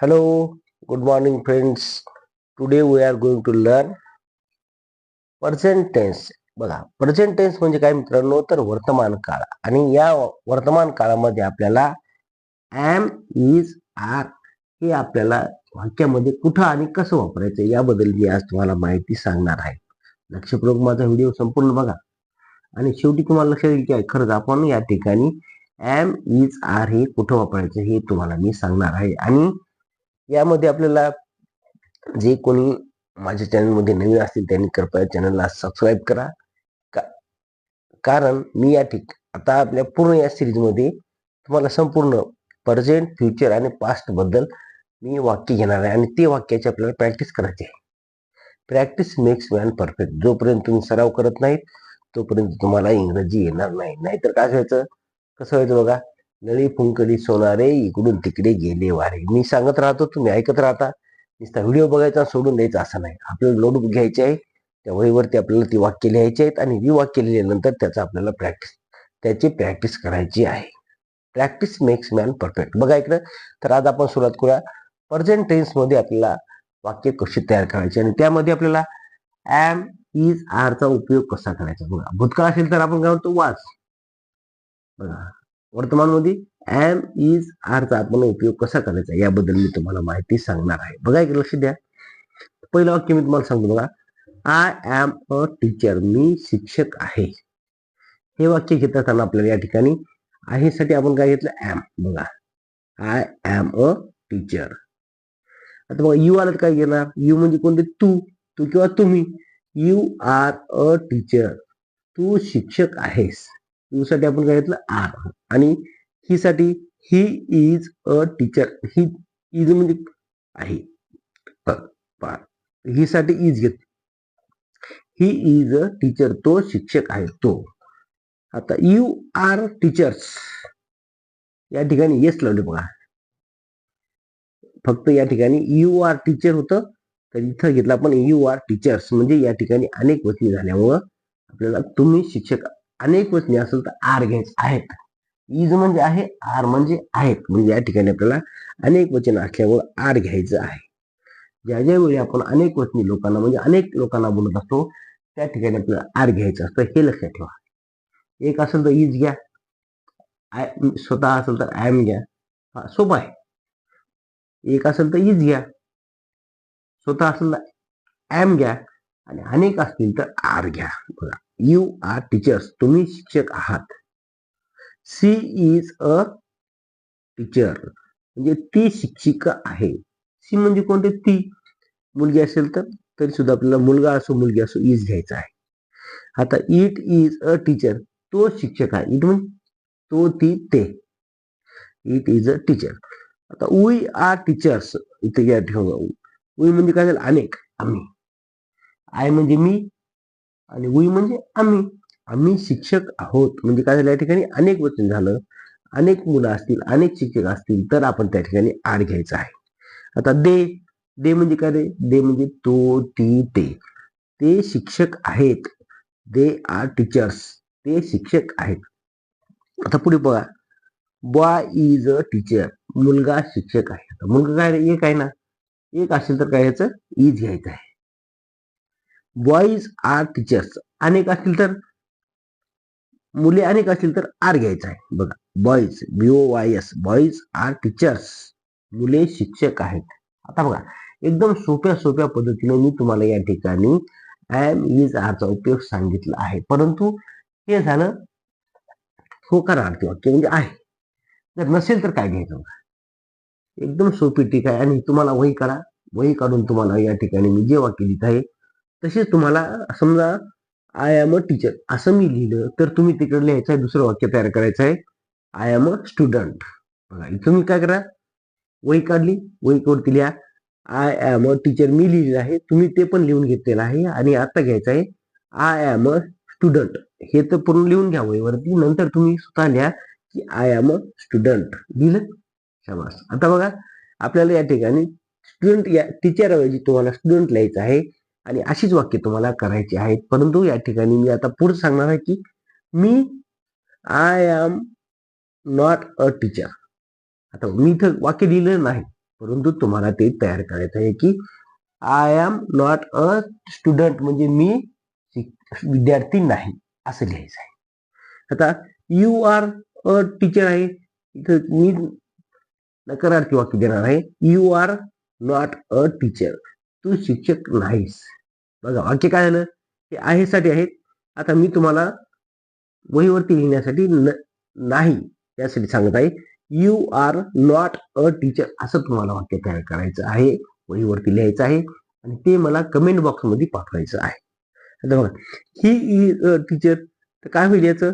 Hello, good morning, friends. Today we are going to learn present tense. बघा, present tense म्हणजे काय मित्रांनो, तर वर्तमान काळ. आणि या वर्तमान काळामध्ये आपल्याला एम, इज, आर हे आपल्याला वाक्यामध्ये कुठं आणि कसं वापरायचं याबद्दल मी आज तुम्हाला माहिती सांगणार आहे. लक्षपूर्वक माझा व्हिडिओ संपूर्ण बघा आणि शेवटी तुम्हाला लक्षात येईल की खरंच आपण या ठिकाणी एम, इज, आर हे कुठं वापरायचं हे तुम्हाला मी सांगणार आहे. आणि यामध्ये आपल्याला जे कोणी माझ्या चॅनलमध्ये नवीन असतील त्यांनी कृपया चॅनलला सबस्क्राईब करा. कारण मी आता आपल्या पूर्ण या सिरीजमध्ये तुम्हाला संपूर्ण प्रेझेंट, फ्युचर आणि पास्ट बद्दल मी वाक्य घेणार आहे आणि ते वाक्याची आपल्याला प्रॅक्टिस करायची आहे. Practice makes man perfect. जोपर्यंत तुम्ही सराव करत नाहीत तोपर्यंत तुम्हाला इंग्रजी येणार नाही. नाहीतर काय व्हायचं, कसं व्हायचं बघा, नळी फुंकडी सोनारे इकडून तिकडे गेले वारे. मी सांगत राहतो, तुम्ही ऐकत राहता. नुसता व्हिडिओ बघायचा सोडून द्यायचा असं नाही. आपल्याला नोटबुक घ्यायची आहे, त्या वहीवरती आपल्याला ती वाक्य लिहायची आहेत आणि ही वाक्य लिहिल्यानंतर त्याचा आपल्याला त्याची प्रॅक्टिस करायची आहे. Practice makes man perfect. बघा इकडं, तर आज आपण सुरुवात करूया. प्रेझेंट टेन्स मध्ये आपल्याला वाक्य कशी तयार करायची आणि त्यामध्ये आपल्याला एम, इज, आर चा उपयोग कसा करायचा. बघा, भूतकाळ असेल तर आपण काय म्हणतो वाज. बघा, वर्तमानमध्ये एम, इज, आर चा आपण उपयोग कसा करायचा याबद्दल मी तुम्हाला माहिती सांगणार आहे. बघा इकडे लक्ष द्या. पहिलं वाक्य मी तुम्हाला सांगतो बघा, आय एम अ टीचर. मी शिक्षक आहे. हे वाक्य घेत असताना आपल्याला या ठिकाणी आहे साठी आपण काय घेतलं, एम. बघा, आय एम अ टीचर. आता बघा, यू आलं काय घेणार, यू म्हणजे कोणते, तू किंवा तुम्ही. You are a teacher. तू शिक्षक आहेस. यू साठी आपण काय घेतलं, आर. आणि ही साठी he is a teacher. He is म्हणजे आहे, ही साठी इज घेत. He is a teacher. तो शिक्षक आहे, तो. आता यू आर टीचर्स या ठिकाणी येस लावले. बघा, फक्त या ठिकाणी यू आर टीचर होतं, तर इथं घेतलं आपण यू आर टीचर्स. म्हणजे या ठिकाणी अनेक वचने झाल्यामुळं आपल्याला तुम्ही शिक्षक, अनेक वचने असेल तर आर घ्यायचे आहेत. इज म्हणजे आहे, आर म्हणजे आहेत. म्हणजे या ठिकाणी आपल्याला अनेक वचन असल्यामुळं आर घ्यायचं आहे. ज्या वेळी आपण अनेक वचनी लोकांना म्हणजे अनेक लोकांना बोलत असतो त्या ठिकाणी आपल्याला आर घ्यायचं असतं, हे लक्षात ठेवा. एक असेल तर इज घ्या, स्वतः असेल तर आय एम घ्या. हा सोपा आहे. एक असेल तर इज घ्या, स्वतः असेल तर एम घ्या आणि अनेक असतील तर आर घ्या. बघा, यू आर टीचर्स. तुम्ही शिक्षक आहात. She is a teacher. म्हणजे ती शिक्षिका आहे. सी म्हणजे कोणते, ती. मुलगी असेल तर तरी सुद्धा आपल्याला मुलगा असो मुलगी असो इज घ्यायचा आहे. आता इट इज अ टीचर. तो शिक्षक आहे. इट म्हणजे तो, ती, ते. It is a teacher. आता वी आर टीचर्स. इथे या ठेवा, वी म्हणजे काय झालं, अनेक, आम्ही. आय म्हणजे मी आणि वी म्हणजे आम्ही शिक्षक आहोत. म्हणजे काय झालं, या ठिकाणी अनेक वचन झालं. अनेक मुलं असतील, अनेक शिक्षक असतील तर आपण त्या ठिकाणी आर घ्यायचा आहे. आता दे म्हणजे काय, दे म्हणजे तो, ती, ते शिक्षक आहेत. They are teachers. ते शिक्षक आहेत. आता पुढे बघा, बॉय इज अ टीचर. मुलगा शिक्षक आहे. आता मुलगा काय, एक आहे ना, एक असेल तर काय याचं इज घ्यायचं आहे. Boys are teachers. अनेक असतील तर, मुले अनेक असतील तर आर घ्यायचा आहे. बघा, boys, BOYS, boys are teachers. मुले शिक्षक आहेत. आता बघा, एकदम सोप्या पद्धतीने मी तुम्हाला या ठिकाणी एम, इज, आर चा उपयोग सांगितला आहे. परंतु हे झालं होकारार्थी वाक्य म्हणजे आहे. जर नसेल तर काय घ्यायचं, एकदम सोपी टीक आहे. आणि तुम्हाला वही करा, वही काढून तुम्हाला या ठिकाणी मी जे वाक्य लिहित आहे तसेच तुम्हाला, समजा आय एम अ टीचर असं मी लिहिलं तर तुम्ही तिकडे लिहायचं आहे, दुसरं वाक्य तयार करायचं आहे, आय एम अ स्टुडंट. बघा, तुम्ही काय करा, वही काढली, वही कोणती लिहा, आय एम अ टीचर मी लिहिलेलं आहे, तुम्ही ते पण लिहून घेतलेलं आहे. आणि आता घ्यायचं आहे आय एम अ स्टुडंट. हे तर पूर्ण लिहून घ्या वहीवरती, नंतर तुम्ही स्वतः लिहा की आय एम अ स्टुडंट. लिहिलं, शाबास. आता बघा, आपल्याला या ठिकाणी स्टुडंट या टीचर ऐवजी तुम्हाला स्टुडंट लिहायचं आहे आणि अशीच वाक्य तुम्हाला करायची आहेत. परंतु या ठिकाणी मी आता पुढे सांगणार आहे की मी I am not a teacher. आता मी इथं वाक्य लिहिलं नाही, परंतु तुम्हाला ते तयार करायचं आहे की I am not a student, म्हणजे मी विद्यार्थी नाही असं लिहायचं आहे. आता यू आर अ टीचर आहे, इथं मी नकारार्थी वाक्य देणार आहे. You are not a teacher, तू शिक्षक नाहीस. बघा वाक्य काय झालं, ते आहे साठी आहेत. आता मी तुम्हाला वहीवरती लिहिण्यासाठी नाही यासाठी सांगत आहे. You are not a teacher असं तुम्हाला वाक्य तयार करायचं आहे, वहीवरती लिहायचं आहे आणि ते मला कमेंट बॉक्समध्ये पाठवायचं आहे. आता बघा, ही इज अ टीचर, तर काय होईल याचं,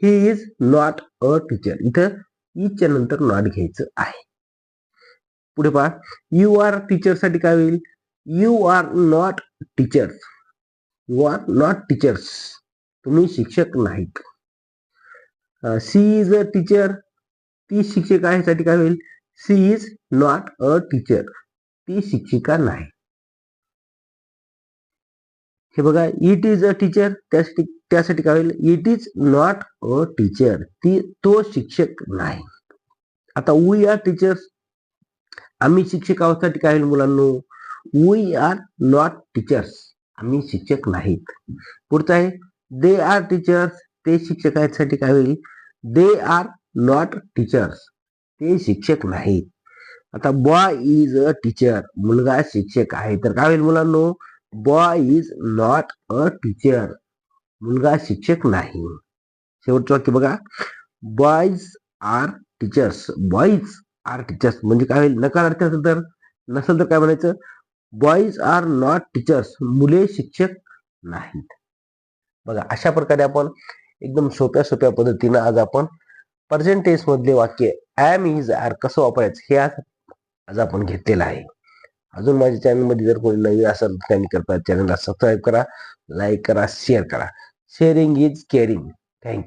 he is not a teacher. इथं इजच्या नंतर नॉट घ्यायचं आहे. पुढे पहा, यू आर टीचर साठी काय होईल, you are not teachers. You are not teachers, तुम्ही शिक्षक नाहीत. सी इज अ टीचर, ती शिक्षक आहे साठी काय होईल, she is not a teacher, ती शिक्षिका नाही. हे बघा, इट इज अ टीचर, त्यासाठी काय होईल, it is not a teacher, तो शिक्षक नाही. आता वी आर टीचर्स, आम्ही शिक्षक आहोत काय होईल मुलांनो, वी आर नॉट टीचर्स, आम्ही शिक्षक नाहीत. पुढचं आहे दे आर टीचर्स, ते शिक्षक आहेत साठी काय होईल, दे आर नॉट टीचर्स, ते शिक्षक नाहीत. आता बॉय इज अ टीचर, मुलगा शिक्षक आहे, तर काय होईल मुलांनो, boy is not a teacher, मुलगा शिक्षक नाही. शेवटचं वाक्य बघा, boys are teachers, boys are teachers म्हणजे काय होईल, नकारार्थी असेल तर, नसेल तर काय म्हणायचं, बॉयज आर नॉट टीचर्स, मुले शिक्षक नाहीत. बघा अशा प्रकारे आपण एकदम सोप्या पद्धतीनं आज आपण प्रेझेंट टेन्स मधले वाक्य एम इज आर कसं वापरायचं हे आज आपण घेतलेलं आहे. अजून माझ्या चॅनलमध्ये जर कोणी नवीन असेल तर त्यांनी करता चॅनलला सबस्क्राईब करा, लाईक करा, शेअर करा. Sharing is caring. थँक्यू.